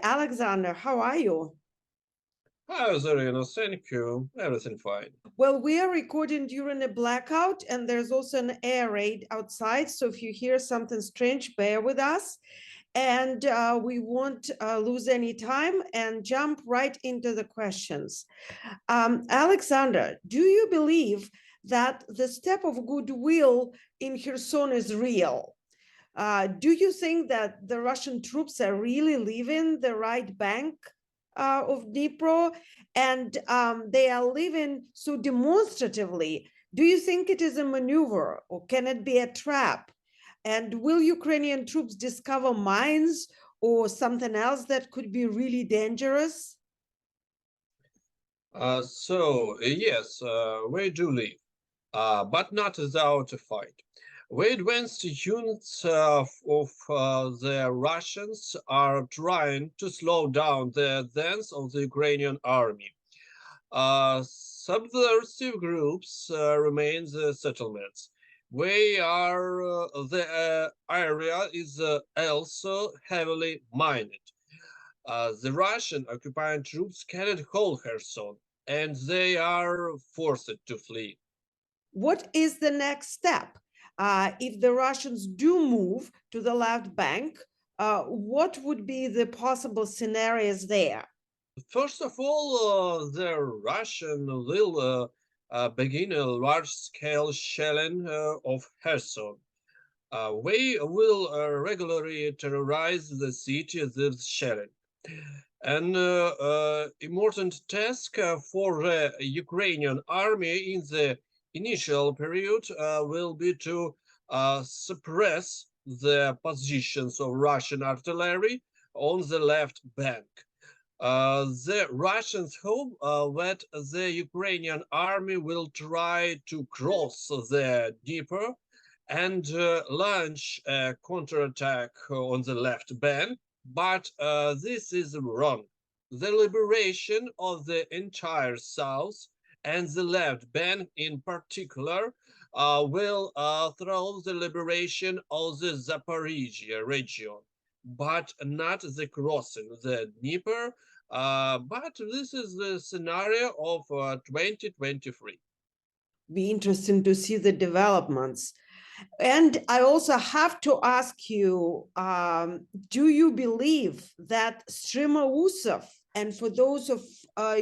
Alexander, how are you? Hi, Zarina, thank you. Everything fine. Well, we are recording during a blackout, and there's also an air raid outside. So if you hear something strange, bear with us. And we won't lose any time and jump right into the questions. Alexander, do you believe that the step of goodwill in Kherson is real? Do you think that the Russian troops are really leaving the right bank of Dnipro, and they are leaving so demonstratively? Do you think it is a maneuver, or can it be a trap? And will Ukrainian troops discover mines or something else that could be really dangerous? Yes, we do leave, but not without a fight. We advanced units of the Russians are trying to slow down the advance of the Ukrainian army. Subversive groups remain the settlements. The area is also heavily mined. The Russian occupying troops cannot hold Kherson, and they are forced to flee. What is the next step? If the Russians do move to the left bank, what would be the possible scenarios there? First of all, the Russian will begin a large-scale shelling of Kherson. We will regularly terrorize the city with shelling. An important task for the Ukrainian army in the initial period will be to suppress the positions of Russian artillery on the left bank. The Russians hope that the Ukrainian army will try to cross the Dnieper and launch a counterattack on the left bank, but this is wrong. The liberation of the entire south and the left bank in particular will throw the liberation of the Zaporizhia region, but not the crossing the Dnieper. But this is the scenario of 2023. Be interesting to see the developments. And I also have to ask you, do you believe that Strimousov, and for those of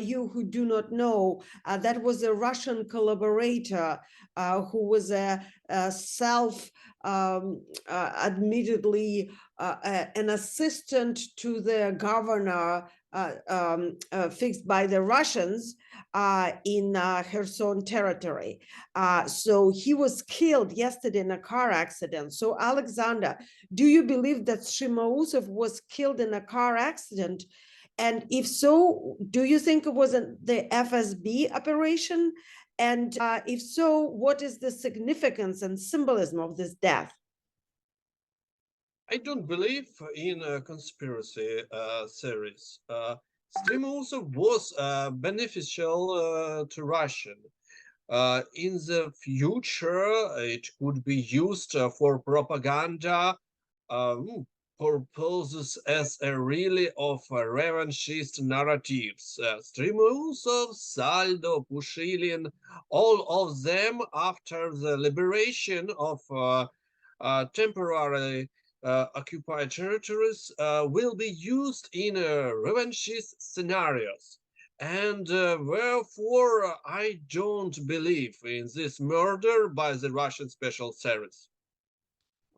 you who do not know, that was a Russian collaborator who was a admittedly an assistant to the governor fixed by the Russians in Kherson territory. So he was killed yesterday in a car accident. So Alexander, do you believe that Strimousov was killed in a car accident? And if so, do you think it was the FSB operation? And if so, what is the significance and symbolism of this death? I don't believe in conspiracy theories. Strimousov was beneficial to Russia. In the future, it could be used for propaganda purposes as a relay of revanchist narratives. Strimousov, Saldo, Pushilin, all of them after the liberation of temporarily occupied territories will be used in revanchist scenarios. And therefore, I don't believe in this murder by the Russian Special Service.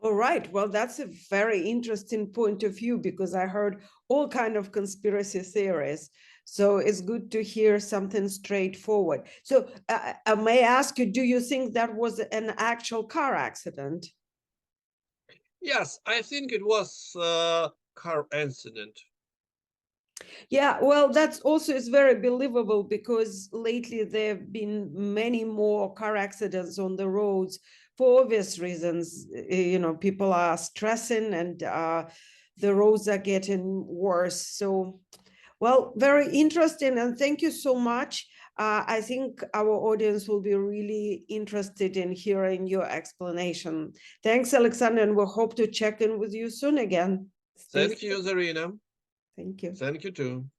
All right. Well, that's a very interesting point of view because I heard all kind of conspiracy theories. So it's good to hear something straightforward. So I may ask you, do you think that was an actual car accident? Yes, I think it was a car incident. Yeah, well, that's also is very believable because lately there have been many more car accidents on the roads for obvious reasons. You know, people are stressing and the roads are getting worse. So, well, very interesting. And thank you so much. I think our audience will be really interested in hearing your explanation. Thanks, Alexander, and we'll hope to check in with you soon again. Thank you, Zarina. Thank you. Thank you too.